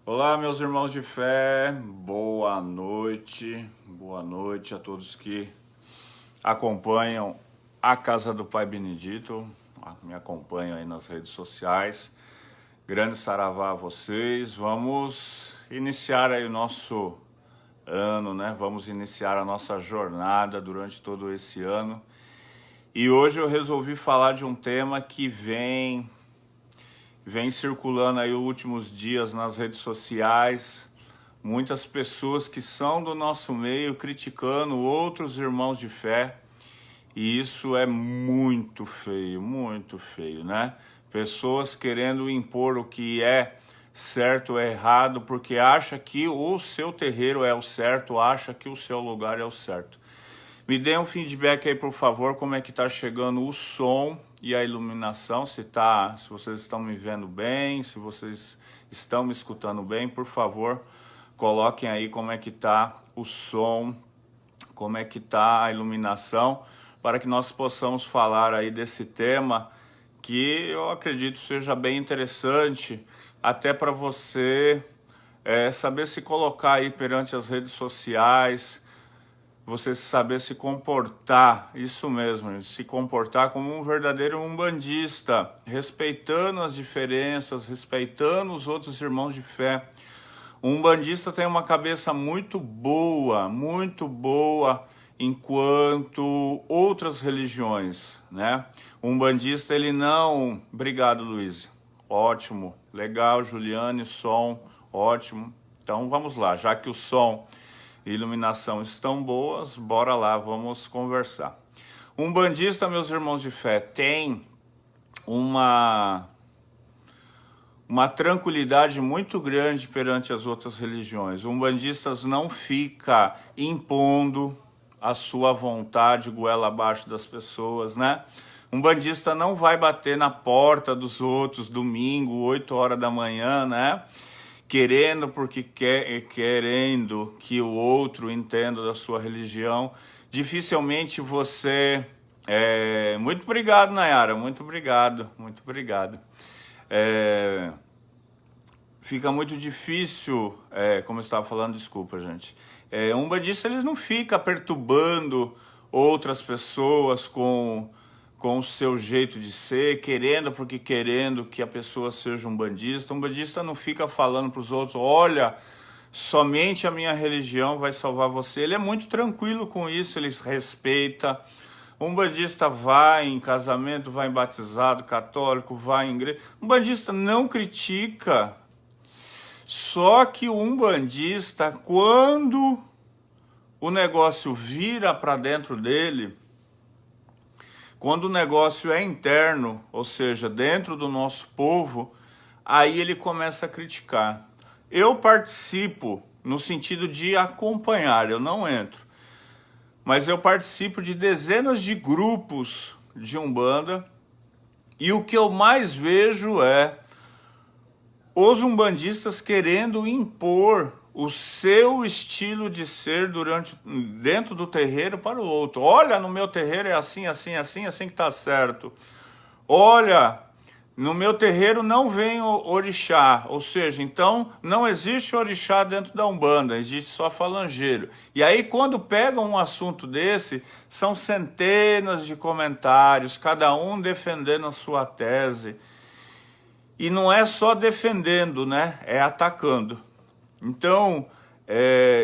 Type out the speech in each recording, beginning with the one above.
Olá, meus irmãos de fé, boa noite a todos que acompanham a Casa do Pai Benedito, me acompanham aí nas redes sociais. Grande saravá a vocês. Vamos iniciar aí o nosso ano, né? Vamos iniciar a nossa jornada durante todo esse ano. E hoje eu resolvi falar de um tema que vem circulando aí os últimos dias nas redes sociais, muitas pessoas que são do nosso meio criticando outros irmãos de fé, e isso é muito feio, né? Pessoas querendo impor o que é certo ou errado, porque acha que o seu terreiro é o certo, acha que o seu lugar é o certo. Me dê um feedback aí, por favor, como é que tá chegando o som e a iluminação, se vocês estão me vendo bem, se vocês estão me escutando bem, por favor, coloquem aí como é que tá o som, como é que tá a iluminação, para que nós possamos falar aí desse tema que eu acredito seja bem interessante, até para você saber se colocar aí perante as redes sociais, você saber se comportar, isso mesmo, se comportar como um verdadeiro umbandista, respeitando as diferenças, respeitando os outros irmãos de fé. Um umbandista tem uma cabeça muito boa, enquanto outras religiões, né? Um umbandista, ele não... Obrigado, Luiz. Ótimo, legal, Juliane, som, ótimo. Então vamos lá, já que o som e iluminação estão boas, bora lá, vamos conversar. Um umbandista, meus irmãos de fé, tem uma tranquilidade muito grande perante as outras religiões. O umbandista não fica impondo a sua vontade goela abaixo das pessoas, né? Um umbandista não vai bater na porta dos outros domingo, 8 horas da manhã, né? Querendo que o outro entenda da sua religião. Dificilmente você... Muito obrigado, Nayara, muito obrigado. Fica muito difícil, como eu estava falando, desculpa, gente. Um umbandista, ele não fica perturbando outras pessoas com o seu jeito de ser, querendo que a pessoa seja um umbandista. Um umbandista não fica falando para os outros, olha, somente a minha religião vai salvar você. Ele é muito tranquilo com isso, ele respeita. Um umbandista vai em casamento, vai em batizado católico, vai em igreja. Um umbandista não critica. Só que o umbandista, quando o negócio vira para dentro dele, quando o negócio é interno, ou seja, dentro do nosso povo, aí ele começa a criticar. Eu participo no sentido de acompanhar, eu não entro, mas eu participo de dezenas de grupos de Umbanda, e o que eu mais vejo é os umbandistas querendo impor o seu estilo de ser dentro do terreiro para o outro. Olha, no meu terreiro é assim que tá certo. Olha, no meu terreiro não vem orixá, ou seja, então não existe orixá dentro da Umbanda, existe só falangeiro. E aí quando pegam um assunto desse, são centenas de comentários, cada um defendendo a sua tese. E não é só defendendo, né? É atacando. Então,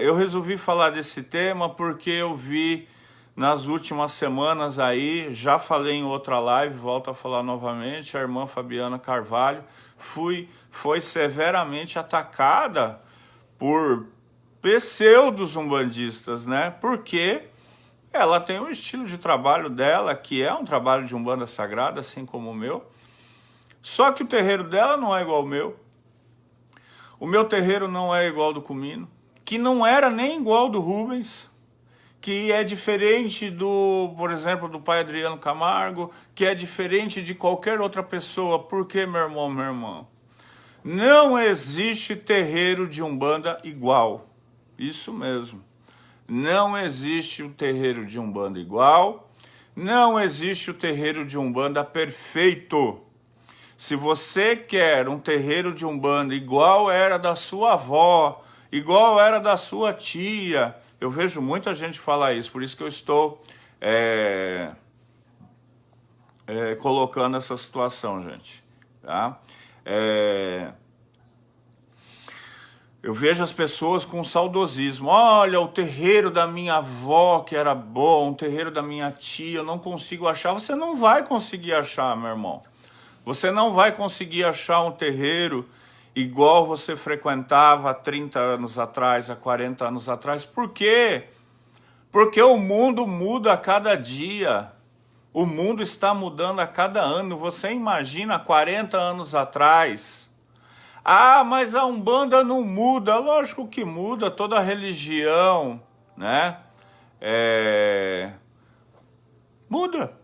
eu resolvi falar desse tema porque eu vi nas últimas semanas aí, já falei em outra live, volto a falar novamente, a irmã Fabiana Carvalho foi severamente atacada por pseudos umbandistas, né? Porque ela tem um estilo de trabalho dela, que é um trabalho de Umbanda Sagrada, assim como o meu. Só que o terreiro dela não é igual ao meu. O meu terreiro não é igual ao do Comino, que não era nem igual ao do Rubens, que é diferente por exemplo, do pai Adriano Camargo, que é diferente de qualquer outra pessoa. Por quê, meu irmão? Não existe terreiro de Umbanda igual. Isso mesmo. Não existe o terreiro de Umbanda igual. Não existe o terreiro de Umbanda perfeito. Se você quer um terreiro de Umbanda igual era da sua avó, igual era da sua tia, eu vejo muita gente falar isso, por isso que eu estou colocando essa situação, gente. Tá? Eu vejo as pessoas com saudosismo. Olha, o terreiro da minha avó que era bom, o terreiro da minha tia, eu não consigo achar. Você não vai conseguir achar, meu irmão. Você não vai conseguir achar um terreiro igual você frequentava há 30 anos atrás, há 40 anos atrás. Por quê? Porque o mundo muda a cada dia. O mundo está mudando a cada ano. Você imagina 40 anos atrás... Ah, mas a Umbanda não muda. Lógico que muda, toda religião, né? Muda.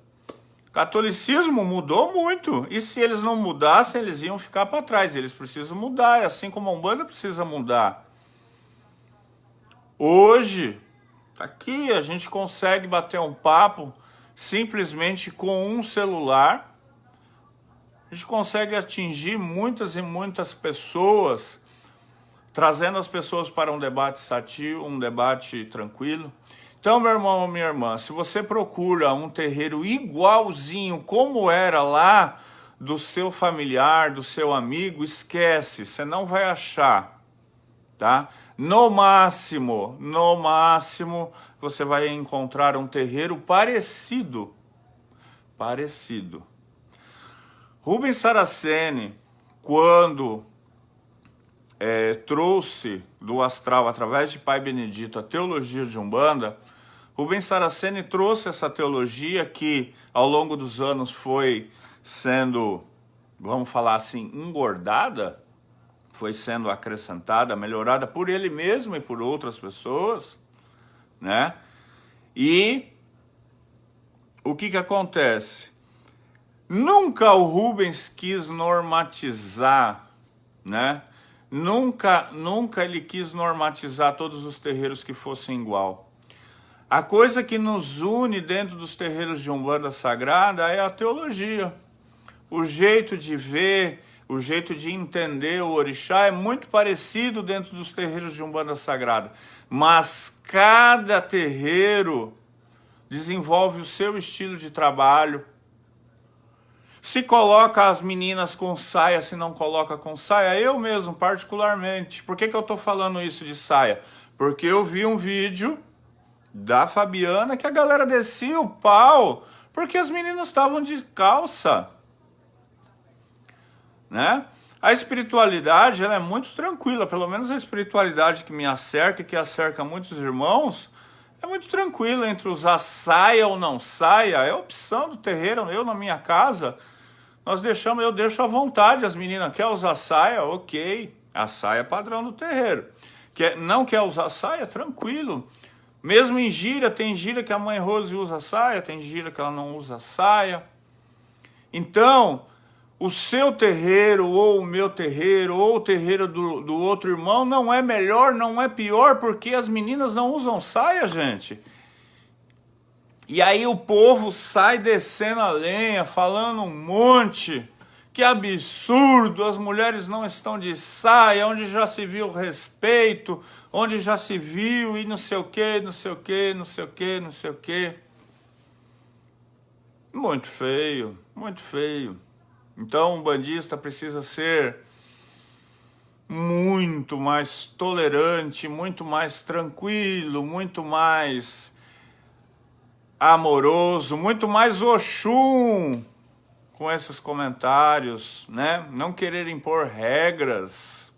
Catolicismo mudou muito. E se eles não mudassem, eles iam ficar para trás. Eles precisam mudar, assim como a Umbanda precisa mudar. Hoje, aqui a gente consegue bater um papo simplesmente com um celular. A gente consegue atingir muitas e muitas pessoas, trazendo as pessoas para um debate sadio, um debate tranquilo. Então, meu irmão ou minha irmã, se você procura um terreiro igualzinho como era lá do seu familiar, do seu amigo, esquece, você não vai achar, tá? No máximo, você vai encontrar um terreiro parecido. Rubens Saraceni, quando trouxe do astral, através de Pai Benedito, a teologia de Umbanda, Rubens Saraceni trouxe essa teologia que, ao longo dos anos, foi sendo, vamos falar assim, engordada, foi sendo acrescentada, melhorada por ele mesmo e por outras pessoas, né? E o que acontece? Nunca o Rubens quis normatizar, né? Nunca ele quis normatizar todos os terreiros que fossem igual. A coisa que nos une dentro dos terreiros de Umbanda Sagrada é a teologia. O jeito de ver, o jeito de entender o orixá é muito parecido dentro dos terreiros de Umbanda Sagrada. Mas cada terreiro desenvolve o seu estilo de trabalho. Se coloca as meninas com saia, se não coloca com saia, eu mesmo, particularmente. Por que eu tô falando isso de saia? Porque eu vi um vídeo da Fabiana que a galera descia o pau, porque as meninas estavam de calça, né? A espiritualidade, ela é muito tranquila, pelo menos a espiritualidade que me acerca, que acerca muitos irmãos, é muito tranquila entre usar saia ou não saia, é opção do terreiro. Eu, na minha casa, eu deixo à vontade, as meninas querem usar saia, ok, a saia é padrão do terreiro. Não quer usar saia, tranquilo. Mesmo em gira, tem gira que a mãe Rose usa saia, tem gira que ela não usa saia. Então, o seu terreiro, ou o meu terreiro, ou o terreiro do outro irmão, não é melhor, não é pior, porque as meninas não usam saia, gente. E aí o povo sai descendo a lenha, falando um monte. Que absurdo, as mulheres não estão de saia, onde já se viu respeito, onde já se viu e não sei o que, não sei o que, não sei o que, não sei o que. Muito feio, muito feio. Então, um bandista precisa ser muito mais tolerante, muito mais tranquilo, muito mais amoroso, muito mais Oxum com esses comentários, né? Não querer impor regras.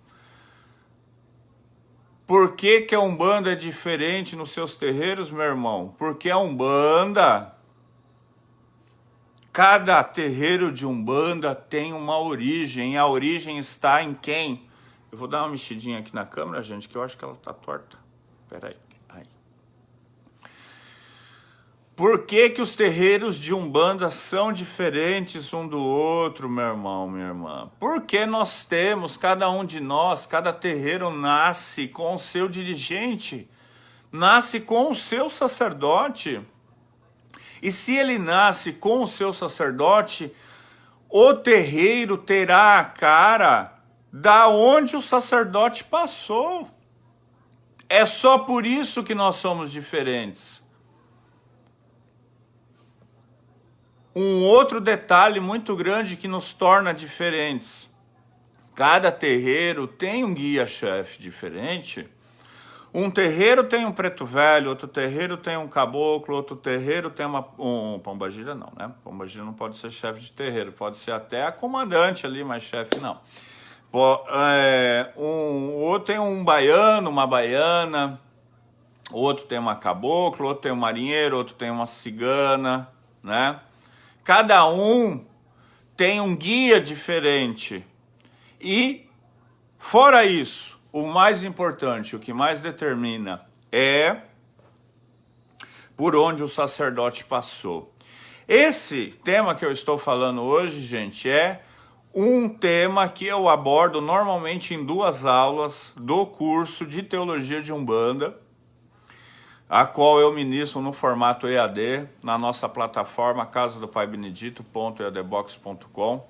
Por que a Umbanda é diferente nos seus terreiros, meu irmão? Porque a Umbanda... Cada terreiro de Umbanda tem uma origem. A origem está em quem? Eu vou dar uma mexidinha aqui na câmera, gente, que eu acho que ela tá torta. Peraí. Aí. Por que os terreiros de Umbanda são diferentes um do outro, meu irmão, minha irmã? Porque nós temos, cada um de nós, cada terreiro nasce com o seu dirigente, nasce com o seu sacerdote. E se ele nasce com o seu sacerdote, o terreiro terá a cara da onde o sacerdote passou. É só por isso que nós somos diferentes. Um outro detalhe muito grande que nos torna diferentes. Cada terreiro tem um guia-chefe diferente. Um terreiro tem um preto velho, outro terreiro tem um caboclo, outro terreiro tem um pombagira não, né? Pombagira não pode ser chefe de terreiro, pode ser até a comandante ali, mas chefe não. Outro tem um baiano, uma baiana, outro tem uma caboclo, outro tem um marinheiro, outro tem uma cigana, né? Cada um tem um guia diferente. E, fora isso, o mais importante, o que mais determina é por onde o sacerdote passou. Esse tema que eu estou falando hoje, gente, é um tema que eu abordo normalmente em 2 aulas do curso de Teologia de Umbanda, a qual eu ministro no formato EAD, na nossa plataforma casadoPaiBenedito.eadbox.com.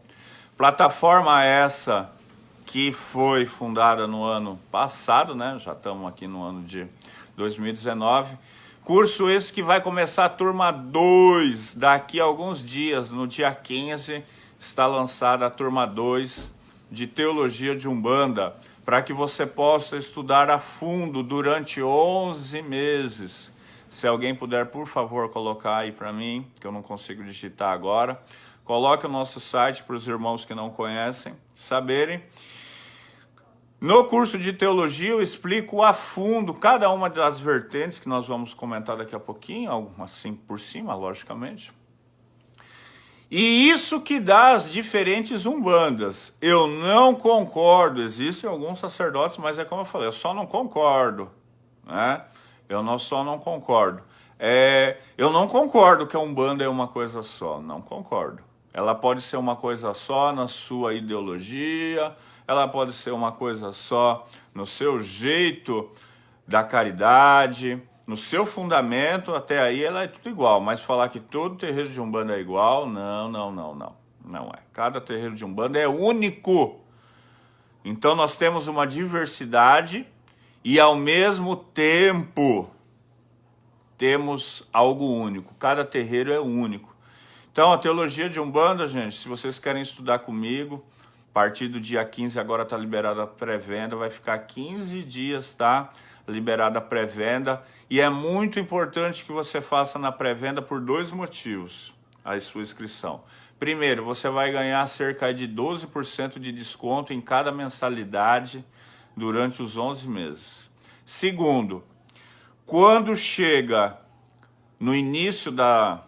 Plataforma essa que foi fundada no ano passado, né? Já estamos aqui no ano de 2019. Curso esse que vai começar a turma 2 daqui a alguns dias, no dia 15, está lançada a turma 2 de Teologia de Umbanda, para que você possa estudar a fundo durante 11 meses. Se alguém puder, por favor, colocar aí para mim, que eu não consigo digitar agora. Coloque o nosso site para os irmãos que não conhecem saberem. No curso de teologia eu explico a fundo cada uma das vertentes que nós vamos comentar daqui a pouquinho, algo assim por cima, logicamente. E isso que dá as diferentes umbandas. Eu não concordo, existem alguns sacerdotes, mas é como eu falei, eu só não concordo, né? Só não concordo. Eu não concordo que a umbanda é uma coisa só, não concordo. Ela pode ser uma coisa só na sua ideologia, ela pode ser uma coisa só no seu jeito da caridade, no seu fundamento, até aí ela é tudo igual. Mas falar que todo terreiro de Umbanda é igual, não é. Cada terreiro de Umbanda é único. Então nós temos uma diversidade e ao mesmo tempo temos algo único. Cada terreiro é único. Então a teologia de Umbanda, gente, se vocês querem estudar comigo, a partir do dia 15 agora está liberada a pré-venda, vai ficar 15 dias, tá? Liberada a pré-venda. E é muito importante que você faça na pré-venda por 2 motivos a sua inscrição. Primeiro, você vai ganhar cerca de 12% de desconto em cada mensalidade durante os 11 meses. Segundo, quando chega no início da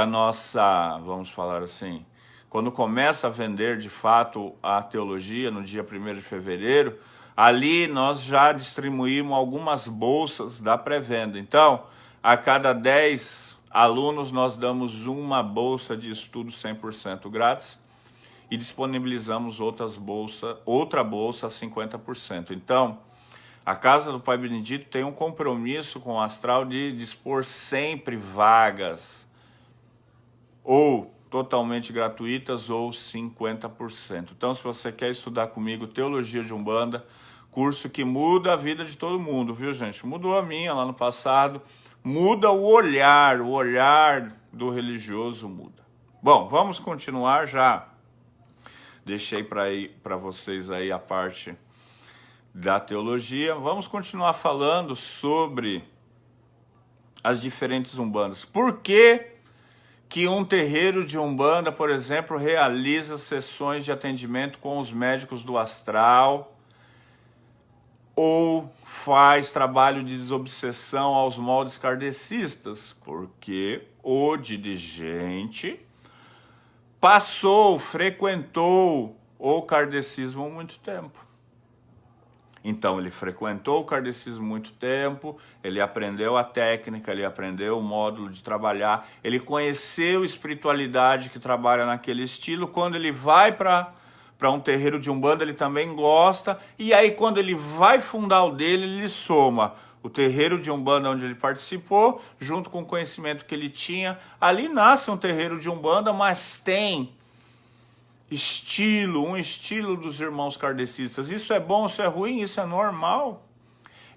nossa, vamos falar assim, quando começa a vender de fato a teologia no dia 1º de fevereiro, ali nós já distribuímos algumas bolsas da pré-venda. Então, a cada 10 alunos nós damos uma bolsa de estudo 100% grátis e disponibilizamos outra bolsa a 50%. Então, a Casa do Pai Benedito tem um compromisso com o astral de dispor sempre vagas, ou totalmente gratuitas ou 50%. Então, se você quer estudar comigo Teologia de Umbanda, curso que muda a vida de todo mundo, viu, gente? Mudou a minha lá no passado, muda o olhar do religioso muda. Bom, vamos continuar já. Deixei para vocês aí a parte da teologia. Vamos continuar falando sobre as diferentes umbandas. Por que um terreiro de Umbanda, por exemplo, realiza sessões de atendimento com os médicos do astral ou faz trabalho de desobsessão aos moldes kardecistas? Porque o dirigente frequentou o kardecismo há muito tempo. Então, ele frequentou o kardecismo há muito tempo, ele aprendeu a técnica, ele aprendeu o módulo de trabalhar, ele conheceu a espiritualidade que trabalha naquele estilo. Quando ele vai para um terreiro de Umbanda, ele também gosta, e aí quando ele vai fundar o dele, ele soma o terreiro de Umbanda onde ele participou, junto com o conhecimento que ele tinha. Ali nasce um terreiro de Umbanda, mas tem estilo, um estilo dos irmãos kardecistas. Isso é bom, isso é ruim, isso é normal.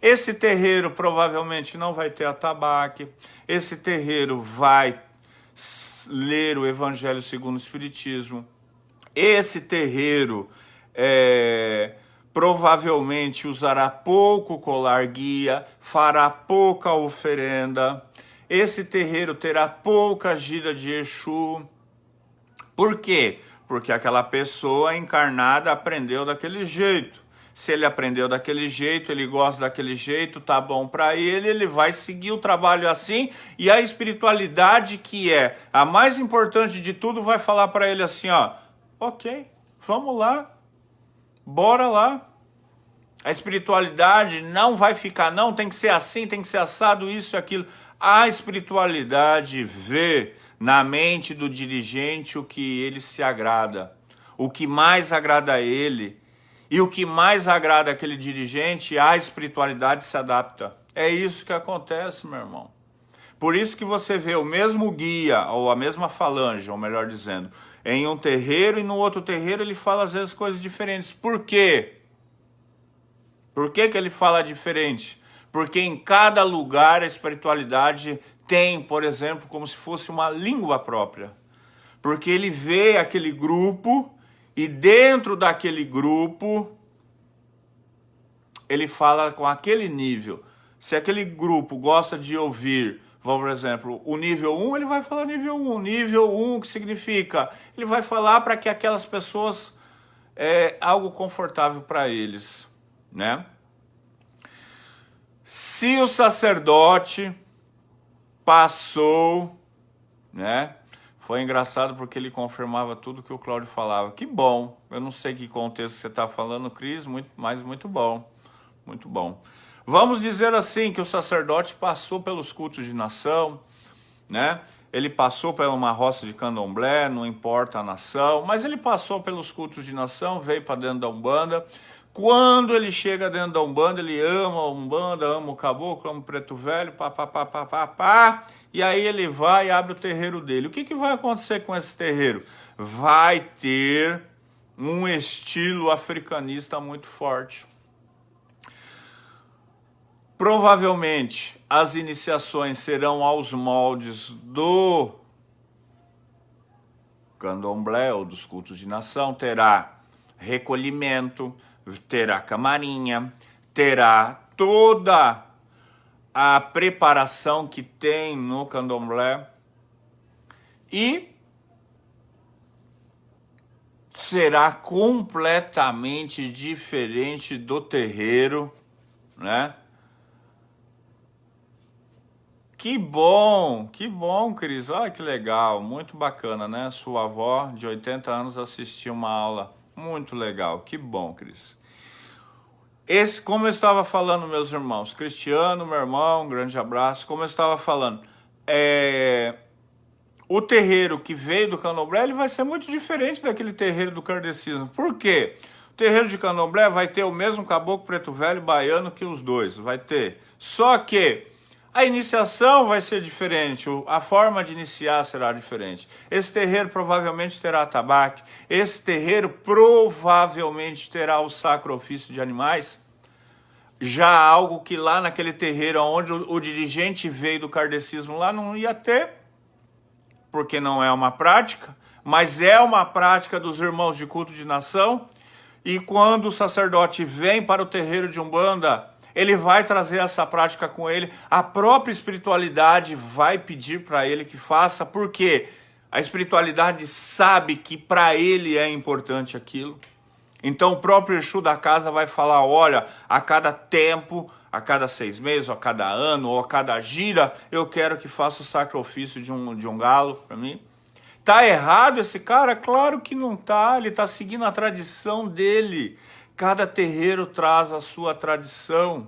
Esse terreiro provavelmente não vai ter atabaque, esse terreiro vai ler o Evangelho segundo o Espiritismo, esse terreiro provavelmente usará pouco colar guia, fará pouca oferenda, esse terreiro terá pouca gira de Exu. Por quê? Porque aquela pessoa encarnada aprendeu daquele jeito. Se ele aprendeu daquele jeito, ele gosta daquele jeito, tá bom para ele, ele vai seguir o trabalho assim, e a espiritualidade, que é a mais importante de tudo, vai falar para ele assim, ó, ok, vamos lá, bora lá. A espiritualidade não vai ficar, não, tem que ser assim, tem que ser assado, isso e aquilo. A espiritualidade vê na mente do dirigente o que ele se agrada, o que mais agrada a ele, e o que mais agrada aquele dirigente, a espiritualidade se adapta. É isso que acontece, meu irmão. Por isso que você vê o mesmo guia, ou a mesma falange, ou melhor dizendo, em um terreiro e no outro terreiro ele fala às vezes coisas diferentes. Por quê? Por que ele fala diferente? Porque em cada lugar a espiritualidade tem, por exemplo, como se fosse uma língua própria. Porque ele vê aquele grupo e dentro daquele grupo ele fala com aquele nível. Se aquele grupo gosta de ouvir, por exemplo, o nível 1, ele vai falar nível 1. Nível 1, que significa? Ele vai falar para que aquelas pessoas algo confortável para eles, né? Se o sacerdote passou, né? Foi engraçado porque ele confirmava tudo que o Cláudio falava. Que bom. Eu não sei que contexto você está falando, Cris, mas muito bom. Muito bom. Vamos dizer assim, que o sacerdote passou pelos cultos de nação, né? Ele passou por uma roça de candomblé, não importa a nação, mas ele passou pelos cultos de nação, veio para dentro da Umbanda. Quando ele chega dentro da Umbanda, ele ama a Umbanda, ama o caboclo, ama o preto velho, e aí ele vai e abre o terreiro dele. O que vai acontecer com esse terreiro? Vai ter um estilo africanista muito forte. Provavelmente as iniciações serão aos moldes do candomblé ou dos cultos de nação, terá recolhimento, terá camarinha, terá toda a preparação que tem no candomblé e será completamente diferente do terreiro, né? Que bom, Cris. Olha que legal, muito bacana, né? Sua avó de 80 anos assistiu uma aula. Muito legal, que bom, Cris. Como eu estava falando, meus irmãos, Cristiano, meu irmão, um grande abraço. Como eu estava falando, o terreiro que veio do candomblé, ele vai ser muito diferente daquele terreiro do kardecismo. Por quê? O terreiro de candomblé vai ter o mesmo caboclo preto velho baiano que os dois, vai ter. Só que a iniciação vai ser diferente, a forma de iniciar será diferente. Esse terreiro provavelmente terá atabaque, esse terreiro provavelmente terá o sacro ofício de animais, já algo que lá naquele terreiro onde o dirigente veio do kardecismo lá não ia ter, porque não é uma prática, mas é uma prática dos irmãos de culto de nação, e quando o sacerdote vem para o terreiro de Umbanda, ele vai trazer essa prática com ele, a própria espiritualidade vai pedir para ele que faça, porque a espiritualidade sabe que para ele é importante aquilo. Então o próprio Exu da casa vai falar, olha, a cada tempo, a cada 6 meses, ou a cada ano, ou a cada gira, eu quero que faça o sacro ofício de um galo para mim. Tá errado esse cara? Claro que não tá, ele tá seguindo a tradição dele. Cada terreiro traz a sua tradição.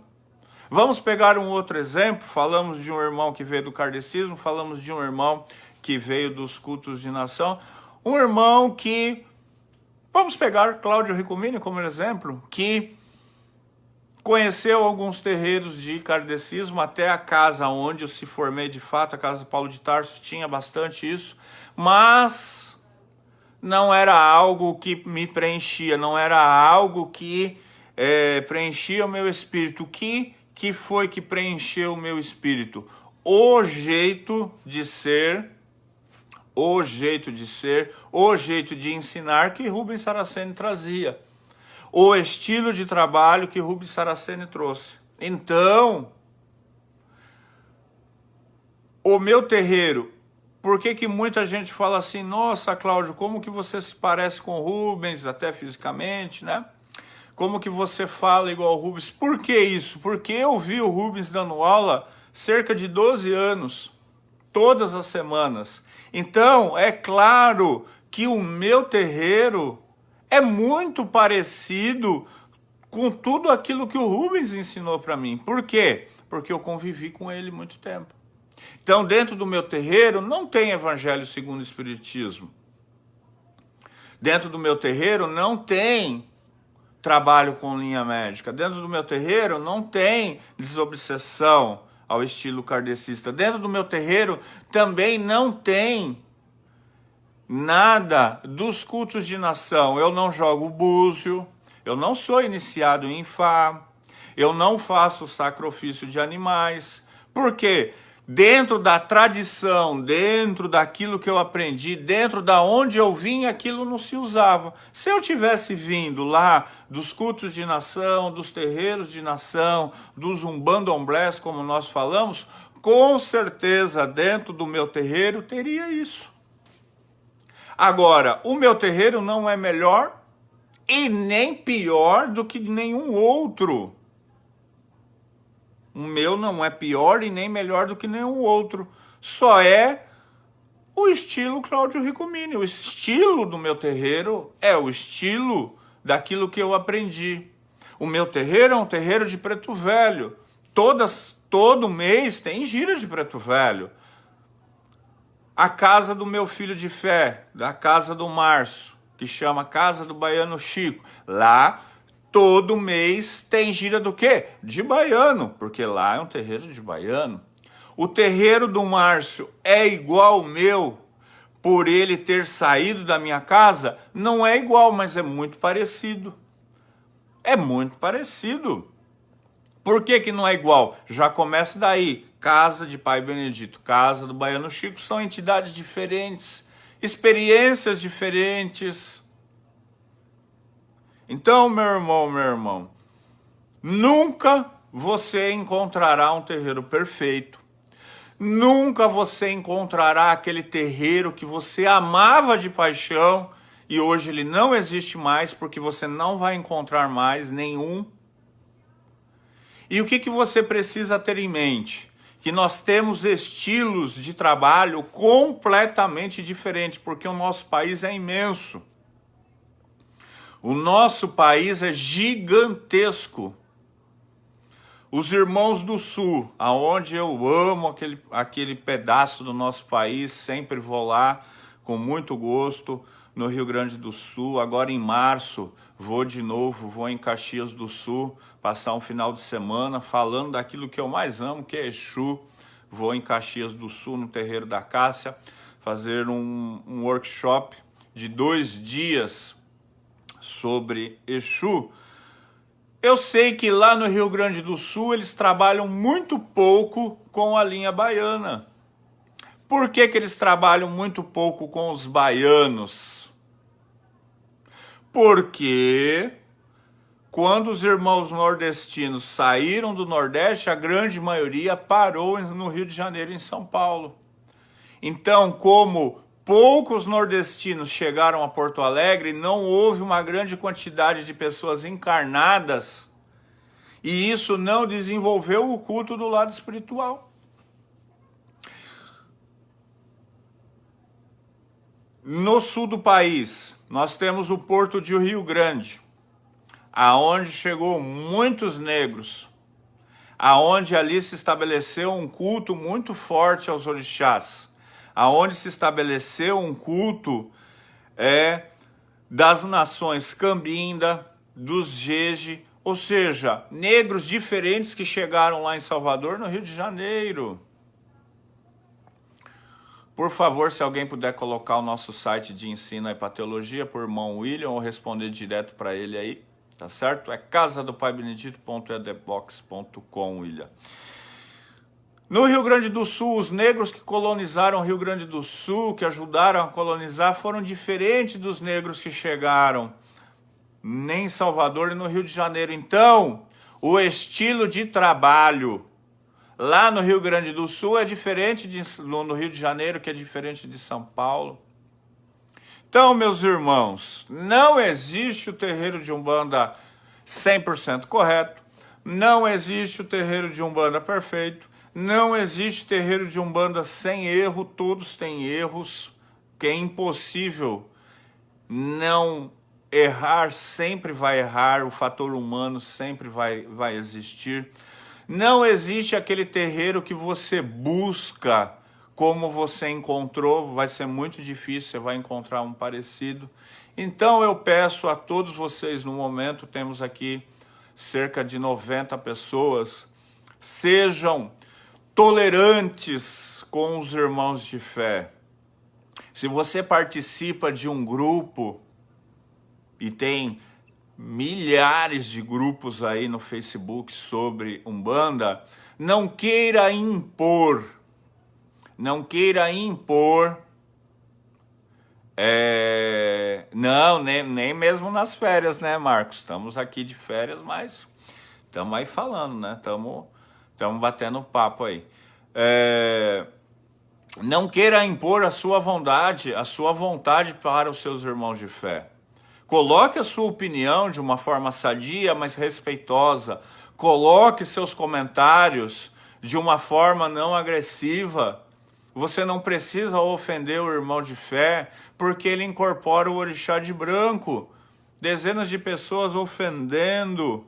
Vamos pegar um outro exemplo. Falamos de um irmão que veio do kardecismo, falamos de um irmão que veio dos cultos de nação. Um irmão que, vamos pegar Cláudio Ricomini como exemplo, que conheceu alguns terreiros de kardecismo, até a casa onde eu se formei de fato, a casa Paulo de Tarso, tinha bastante isso, mas não era algo que me preenchia, não era algo que preenchia o meu espírito. O que foi que preencheu o meu espírito? O jeito de ser, o jeito de ensinar que Rubens Saraceni trazia. O estilo de trabalho que Rubens Saraceni trouxe. Então, o meu terreiro, por que muita gente fala assim, nossa, Cláudio, como que você se parece com o Rubens, até fisicamente, né? Como que você fala igual o Rubens? Por que isso? Porque eu vi o Rubens dando aula cerca de 12 anos, todas as semanas. Então, é claro que o meu terreiro é muito parecido com tudo aquilo que o Rubens ensinou para mim. Por quê? Porque eu convivi com ele muito tempo. Então, dentro do meu terreiro, não tem Evangelho segundo o Espiritismo. Dentro do meu terreiro, não tem trabalho com linha médica. Dentro do meu terreiro, não tem desobsessão ao estilo kardecista. Dentro do meu terreiro, também não tem nada dos cultos de nação. Eu não jogo búzio, eu não sou iniciado em Ifá, eu não faço sacrifício de animais. Por quê? Dentro da tradição, dentro daquilo que eu aprendi, dentro da onde eu vim, aquilo não se usava. Se eu tivesse vindo lá dos cultos de nação, dos terreiros de nação, dos umbandomblés, como nós falamos, com certeza dentro do meu terreiro teria isso. Agora, o meu terreiro não é melhor e nem pior do que nenhum outro. O meu não é pior e nem melhor do que nenhum outro. Só é o estilo Cláudio Ricomini. O estilo do meu terreiro é o estilo daquilo que eu aprendi. O meu terreiro é um terreiro de Preto Velho. Todo mês tem gira de Preto Velho. A casa do meu filho de fé, da casa do Márcio, que chama Casa do Baiano Chico. Lá, todo mês tem gira do quê? De baiano, porque lá é um terreiro de baiano. O terreiro do Márcio é igual ao meu, por ele ter saído da minha casa? Não é igual, mas é muito parecido. É muito parecido. Por que não é igual? Já começa daí. Casa de Pai Benedito, Casa do Baiano Chico, são entidades diferentes, experiências diferentes. Então, meu irmão, nunca você encontrará um terreiro perfeito. Nunca você encontrará aquele terreiro que você amava de paixão e hoje ele não existe mais porque você não vai encontrar mais nenhum. E o que você precisa ter em mente? Que nós temos estilos de trabalho completamente diferentes, porque o nosso país é imenso. O nosso país é gigantesco. Os irmãos do Sul, aonde eu amo aquele pedaço do nosso país, sempre vou lá com muito gosto, no Rio Grande do Sul. Agora em março vou de novo, vou em Caxias do Sul, passar um final de semana falando daquilo que eu mais amo, que é Exu. Vou em Caxias do Sul, no Terreiro da Cássia, fazer um workshop de 2 dias sobre Exu. Eu sei que lá no Rio Grande do Sul eles trabalham muito pouco com a linha baiana. Por que eles trabalham muito pouco com os baianos? Porque quando os irmãos nordestinos saíram do Nordeste, a grande maioria parou no Rio de Janeiro e em São Paulo. Então, como poucos nordestinos chegaram a Porto Alegre, não houve uma grande quantidade de pessoas encarnadas e isso não desenvolveu o culto do lado espiritual. No sul do país, nós temos o Porto de Rio Grande, aonde chegou muitos negros, aonde ali se estabeleceu um culto muito forte aos orixás, aonde se estabeleceu um culto das nações Cambinda, dos Jeje, ou seja, negros diferentes que chegaram lá em Salvador, no Rio de Janeiro. Por favor, se alguém puder colocar o nosso site de ensino aí para teologia por irmão William ou responder direto para ele aí, tá certo? É casadoPaiBenedito.edbox.com, William. No Rio Grande do Sul, os negros que colonizaram o Rio Grande do Sul, que ajudaram a colonizar, foram diferentes dos negros que chegaram em Salvador e no Rio de Janeiro. Então, o estilo de trabalho lá no Rio Grande do Sul é diferente no Rio de Janeiro, que é diferente de São Paulo. Então, meus irmãos, não existe o terreiro de Umbanda 100% correto, não existe o terreiro de Umbanda perfeito, não existe terreiro de Umbanda sem erro, todos têm erros, que é impossível não errar, sempre vai errar, o fator humano sempre vai existir. Não existe aquele terreiro que você busca como você encontrou, vai ser muito difícil, você vai encontrar um parecido. Então eu peço a todos vocês, no momento temos aqui cerca de 90 pessoas, sejam tolerantes com os irmãos de fé. Se você participa de um grupo, e tem milhares de grupos aí no Facebook sobre Umbanda, não queira impor, não, nem mesmo nas férias, né, Marcos? Estamos aqui de férias, mas estamos aí falando, né? Estamos batendo papo aí. Não queira impor a sua vontade para os seus irmãos de fé. Coloque a sua opinião de uma forma sadia, mas respeitosa. Coloque seus comentários de uma forma não agressiva. Você não precisa ofender o irmão de fé, porque ele incorpora o orixá de branco. Dezenas de pessoas ofendendo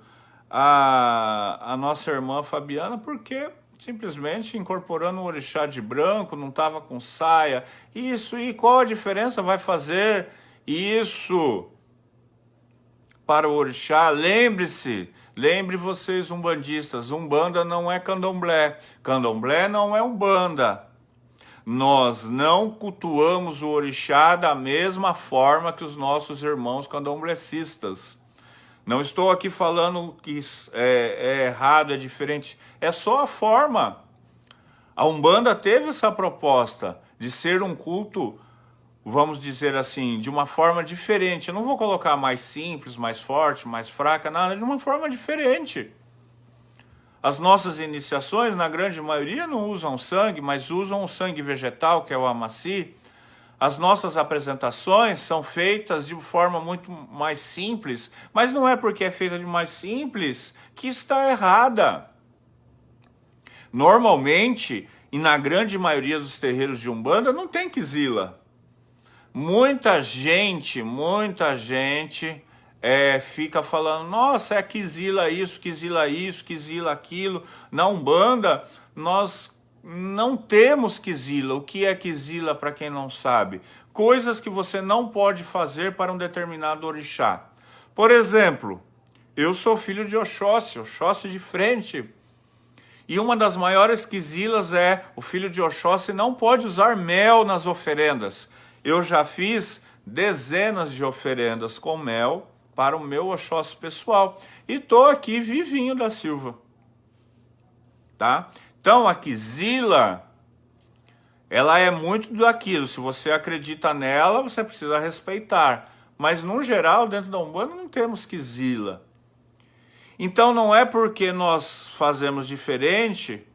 a nossa irmã Fabiana, porque simplesmente incorporando o orixá de branco, não estava com saia. Isso, e qual a diferença vai fazer isso para o orixá? Lembre vocês umbandistas, Umbanda não é candomblé, candomblé não é Umbanda. Nós não cultuamos o orixá da mesma forma que os nossos irmãos candomblecistas. Não estou aqui falando que é errado, é diferente, é só a forma. A Umbanda teve essa proposta de ser um culto, vamos dizer assim, de uma forma diferente. Eu não vou colocar mais simples, mais forte, mais fraca, nada, de uma forma diferente. As nossas iniciações, na grande maioria, não usam sangue, mas usam o sangue vegetal, que é o amaci. As nossas apresentações são feitas de forma muito mais simples, mas não é porque é feita de mais simples que está errada. Normalmente, e na grande maioria dos terreiros de Umbanda, não tem quizila. Muita gente fica falando, nossa, é quizila isso, quizila aquilo. Na Umbanda, nós não temos quizila. O que é quizila, para quem não sabe? Coisas que você não pode fazer para um determinado orixá. Por exemplo, eu sou filho de Oxóssi de frente. E uma das maiores quizilas é, o filho de Oxóssi não pode usar mel nas oferendas. Eu já fiz dezenas de oferendas com mel para o meu Oxóssi pessoal. E estou aqui vivinho da Silva. Tá? Então a quizila, ela é muito daquilo. Se você acredita nela, você precisa respeitar. Mas no geral, dentro da Umbanda, não temos quizila. Então não é porque nós fazemos diferente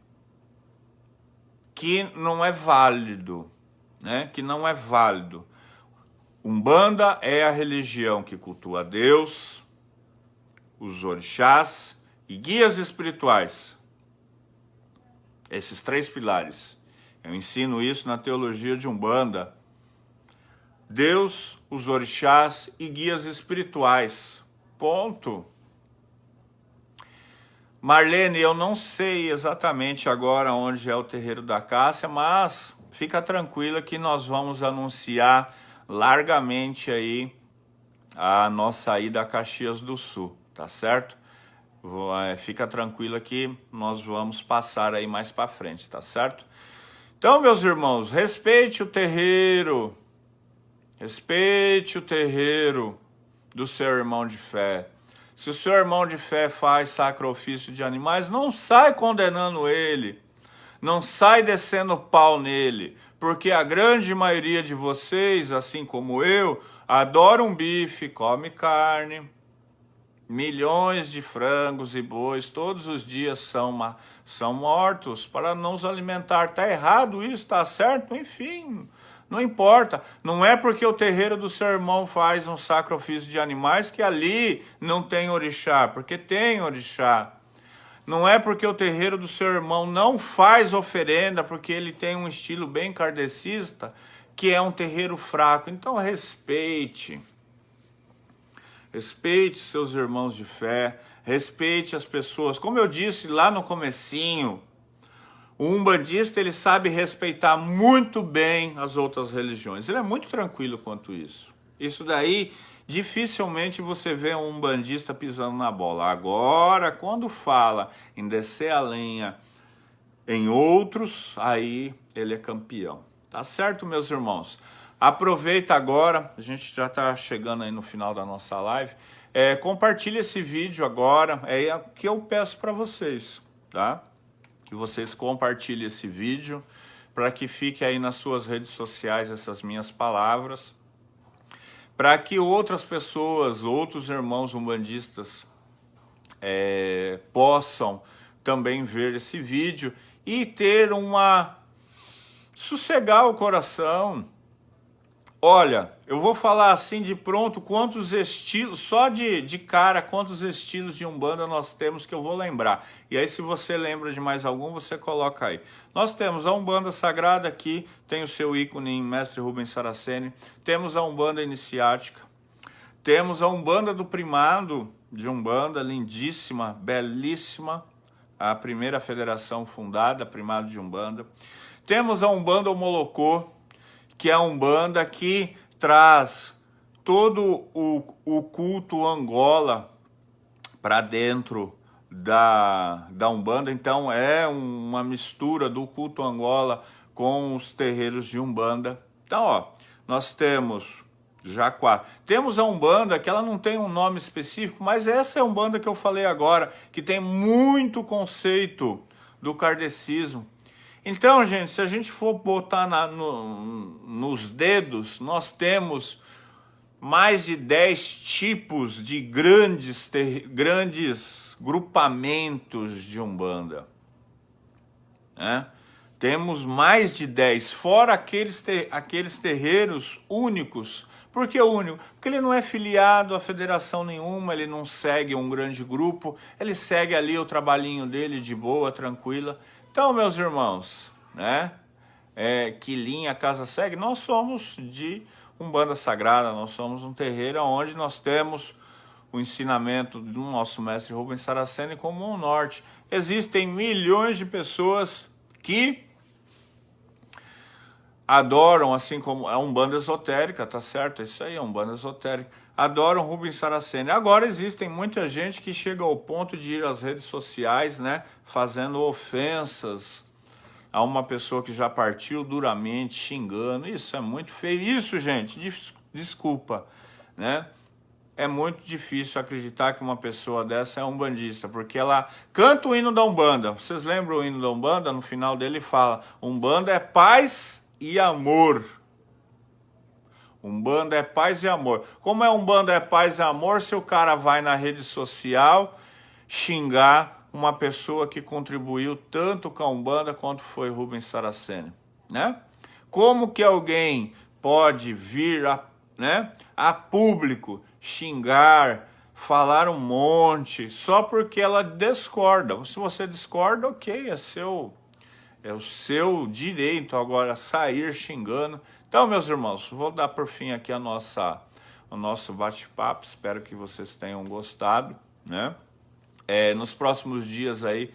que não é válido. Né? Que não é válido. Umbanda é a religião que cultua Deus, os orixás e guias espirituais. Esses 3 pilares. Eu ensino isso na teologia de Umbanda. Deus, os orixás e guias espirituais. Ponto. Marlene, eu não sei exatamente agora onde é o terreiro da Cássia, mas fica tranquila que nós vamos anunciar largamente aí a nossa ida a Caxias do Sul, tá certo? Fica tranquila que nós vamos passar aí mais para frente, tá certo? Então, meus irmãos, respeite o terreiro do seu irmão de fé. Se o seu irmão de fé faz sacrifício de animais, não sai condenando ele, não sai descendo pau nele, porque a grande maioria de vocês, assim como eu, adoram bife, come carne, milhões de frangos e bois todos os dias são mortos para não os alimentar. Está errado isso? Está certo? Enfim, não importa. Não é porque o terreiro do seu irmão faz um sacrifício de animais que ali não tem orixá, porque tem orixá. Não é porque o terreiro do seu irmão não faz oferenda, porque ele tem um estilo bem kardecista, que é um terreiro fraco. Então respeite. Respeite seus irmãos de fé, respeite as pessoas. Como eu disse lá no comecinho, o umbandista ele sabe respeitar muito bem as outras religiões. Ele é muito tranquilo quanto isso. Isso daí, dificilmente você vê um umbandista pisando na bola. Agora, quando fala em descer a lenha em outros, aí ele é campeão. Tá certo, meus irmãos? Aproveita agora, a gente já está chegando aí no final da nossa live. Compartilhe esse vídeo agora, é o que eu peço para vocês, tá? Que vocês compartilhem esse vídeo, para que fique aí nas suas redes sociais essas minhas palavras, para que outras pessoas, outros irmãos umbandistas possam também ver esse vídeo e ter sossegar o coração. Olha, eu vou falar assim de pronto quantos estilos, só de cara, quantos estilos de Umbanda nós temos que eu vou lembrar. E aí se você lembra de mais algum, você coloca aí. Nós temos a Umbanda Sagrada aqui, tem o seu ícone em Mestre Rubens Saraceni. Temos a Umbanda Iniciática. Temos a Umbanda do Primado de Umbanda, lindíssima, belíssima. A primeira federação fundada, Primado de Umbanda. Temos a Umbanda Omolocô, que é a Umbanda que traz todo o culto Angola para dentro da Umbanda. Então é uma mistura do culto Angola com os terreiros de Umbanda. Então, ó, nós temos já 4. Temos a Umbanda, que ela não tem um nome específico, mas essa é a Umbanda que eu falei agora, que tem muito conceito do kardecismo. Então, gente, se a gente for botar nos dedos, nós temos mais de 10 tipos de grandes grupamentos de Umbanda. Né? Temos mais de 10, fora aqueles terreiros únicos. Por que único? Porque ele não é filiado a federação nenhuma, ele não segue um grande grupo, ele segue ali o trabalhinho dele de boa, tranquila. Então, meus irmãos, né? Que linha a casa segue? Nós somos de Umbanda Sagrada, nós somos um terreiro onde nós temos o ensinamento do nosso mestre Rubens Saraceni como um norte. Existem milhões de pessoas que adoram, assim como a Umbanda esotérica, tá certo? Isso aí é Umbanda esotérica. Adoram Rubens Saraceni. Agora existem muita gente que chega ao ponto de ir às redes sociais, né, fazendo ofensas a uma pessoa que já partiu duramente, xingando. Isso é muito feio. Isso, gente, desculpa, né? É muito difícil acreditar que uma pessoa dessa é umbandista, porque ela canta o hino da Umbanda. Vocês lembram o hino da Umbanda? No final dele fala: Umbanda é paz e amor. Umbanda é paz e amor. Como é Umbanda é paz e amor se o cara vai na rede social xingar uma pessoa que contribuiu tanto com a Umbanda quanto foi Rubens Saraceni, né? Como que alguém pode vir a público xingar, falar um monte, só porque ela discorda? Se você discorda, ok, é o seu direito agora sair xingando. Então, meus irmãos, vou dar por fim aqui o nosso bate-papo. Espero que vocês tenham gostado, né? Nos próximos dias aí,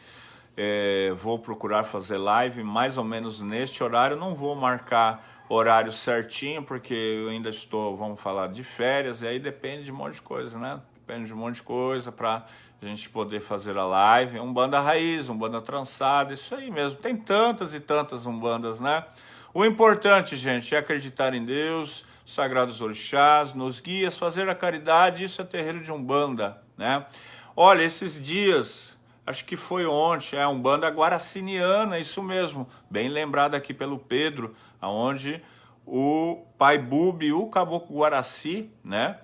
vou procurar fazer live mais ou menos neste horário. Não vou marcar horário certinho, porque eu ainda estou, vamos falar, de férias, e aí depende de um monte de coisa, né? Depende de um monte de coisa para a gente poder fazer a live. Umbanda raiz, umbanda trançada, isso aí mesmo. Tem tantas e tantas umbandas, né? O importante, gente, é acreditar em Deus, sagrados orixás, nos guias, fazer a caridade, isso é terreiro de umbanda, né? Olha, esses dias, acho que foi ontem, é a umbanda guaraciniana, isso mesmo, bem lembrado aqui pelo Pedro, aonde o pai Bubi e o caboclo Guaraci, né?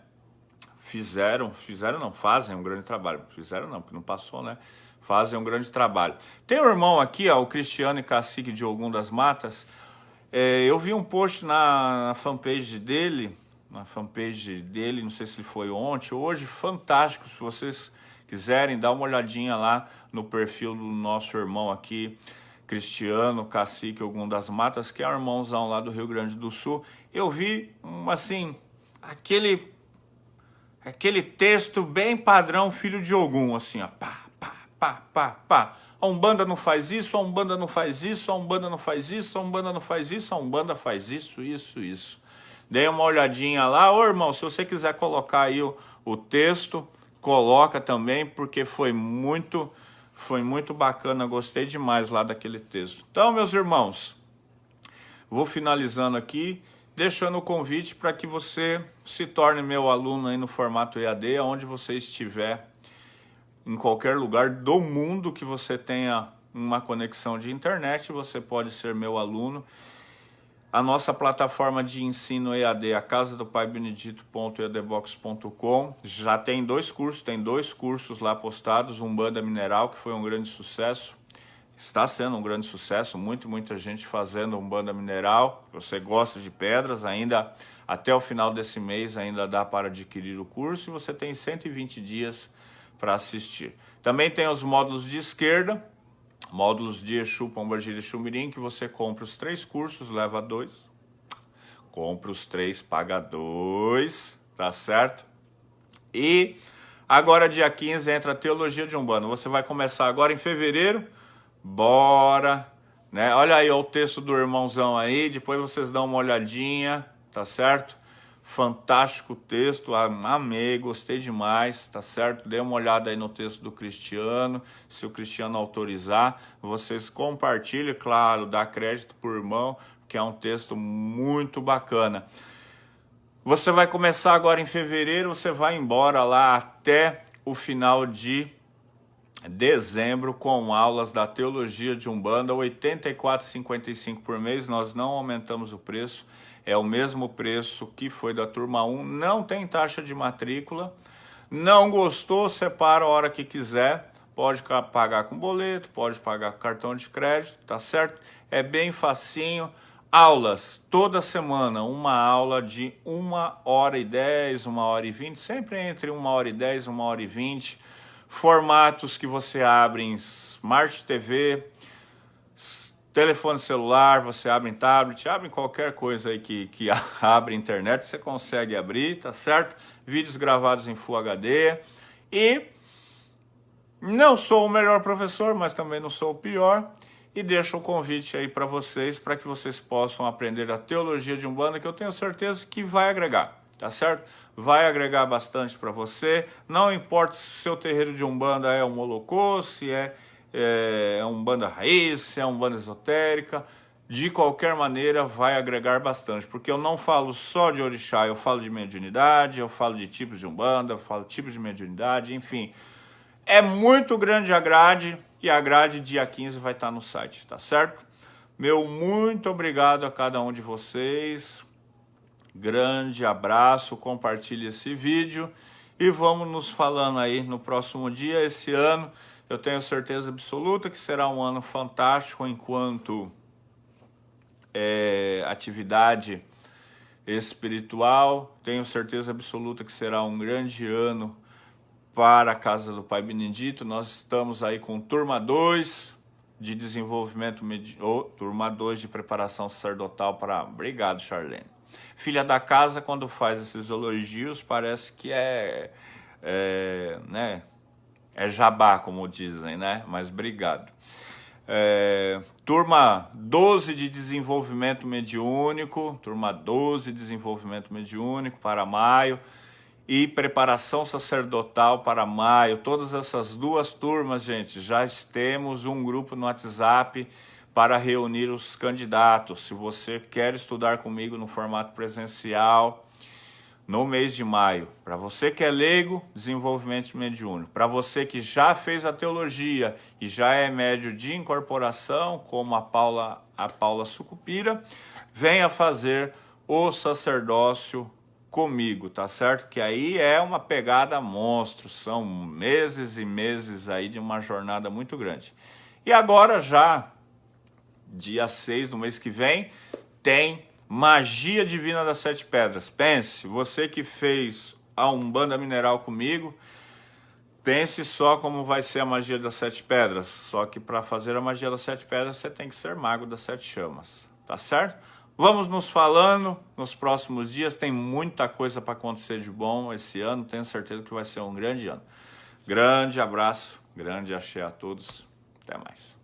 Fazem um grande trabalho. Fizeram não, porque não passou, né? Fazem um grande trabalho. Tem um irmão aqui, ó, o Cristiano e Cacique de Ogum das Matas. Eu vi um post na fanpage dele, não sei se foi ontem ou hoje, fantástico. Se vocês quiserem, dar uma olhadinha lá no perfil do nosso irmão aqui, Cristiano, Cacique Ogum das Matas, que é um irmãozão lá do Rio Grande do Sul. Eu vi, assim, aquele texto bem padrão filho de Ogum, assim, ó, pá, pá, pá, pá, pá. A Umbanda não faz isso, a Umbanda não faz isso, a Umbanda não faz isso, a Umbanda não faz isso, a Umbanda faz isso, isso, isso. Dei uma olhadinha lá. Ô, irmão, se você quiser colocar aí o texto, coloca também, porque foi muito bacana, gostei demais lá daquele texto. Então, meus irmãos, vou finalizando aqui, deixando o convite para que você se torne meu aluno aí no formato EAD, onde você estiver, em qualquer lugar do mundo que você tenha uma conexão de internet, você pode ser meu aluno. A nossa plataforma de ensino EAD, a casa do Pai Benedito.eadbox.com, já tem dois cursos lá postados, Umbanda Mineral, que foi um grande sucesso, está sendo um grande sucesso, muita gente fazendo Umbanda Mineral. Você gosta de pedras, ainda até o final desse mês ainda dá para adquirir o curso e você tem 120 dias para assistir. Também tem os módulos de esquerda, módulos de Exu, Pombagira e Xumirim, que você compra os 3 cursos, leva 2. Compra os 3, paga 2, tá certo? E agora dia 15 entra a Teologia de Umbanda. Você vai começar agora em fevereiro. Bora, né? Olha aí ó, o texto do irmãozão aí, depois vocês dão uma olhadinha, tá certo? Fantástico texto, amei, gostei demais, tá certo? Dê uma olhada aí no texto do Cristiano, se o Cristiano autorizar, vocês compartilhem, claro, dá crédito pro irmão, que é um texto muito bacana. Você vai começar agora em fevereiro, você vai embora lá até o final de dezembro com aulas da Teologia de Umbanda, R$ 84,55 por mês, nós não aumentamos o preço, é o mesmo preço que foi da turma 1, não tem taxa de matrícula, não gostou, separa a hora que quiser, pode pagar com boleto, pode pagar com cartão de crédito, tá certo? É bem facinho, aulas toda semana, uma aula de 1h10, 1h20, sempre entre 1h10 e 1h20, formatos que você abre em Smart TV, telefone celular, você abre em tablet, abre em qualquer coisa aí que abre internet, você consegue abrir, tá certo? Vídeos gravados em Full HD. E não sou o melhor professor, mas também não sou o pior. E deixo o convite aí para que vocês possam aprender a Teologia de Umbanda, que eu tenho certeza que vai agregar, tá certo? Vai agregar bastante para você. Não importa se o seu terreiro de Umbanda é um Molocô, se é Umbanda raiz, se é Umbanda esotérica, de qualquer maneira vai agregar bastante, porque eu não falo só de orixá, eu falo de mediunidade, eu falo de tipos de Umbanda, eu falo de tipos de mediunidade, enfim. É muito grande a grade, e a grade dia 15 vai estar no site, tá certo? Meu muito obrigado a cada um de vocês, grande abraço, compartilhe esse vídeo e vamos nos falando aí no próximo dia. Esse ano eu tenho certeza absoluta que será um ano fantástico enquanto atividade espiritual. Tenho certeza absoluta que será um grande ano para a Casa do Pai Benedito. Nós estamos aí com turma 2 de desenvolvimento, turma 2 de preparação sacerdotal para... Obrigado, Charlene. Filha da casa, quando faz esses elogios, parece que né? É jabá, como dizem, né? Mas obrigado. Turma 12 de desenvolvimento mediúnico, turma 12 de desenvolvimento mediúnico para maio. e preparação sacerdotal para maio. Todas essas duas turmas, gente, já temos um grupo no WhatsApp para reunir os candidatos. Se você quer estudar comigo no formato presencial, no mês de maio, para você que é leigo, desenvolvimento mediúnico. Para você que já fez a teologia e já é médio de incorporação, como a Paula Sucupira, venha fazer o sacerdócio comigo, tá certo? Que aí é uma pegada monstro, são meses e meses aí de uma jornada muito grande. E agora já, dia 6 do mês que vem, tem Magia Divina das Sete Pedras. Pense, você que fez a Umbanda Mineral comigo, pense só como vai ser a Magia das Sete Pedras. Só que para fazer a Magia das Sete Pedras, você tem que ser mago das Sete Chamas, tá certo? Vamos nos falando nos próximos dias, tem muita coisa para acontecer de bom esse ano, tenho certeza que vai ser um grande ano. Grande abraço, grande axé a todos, até mais.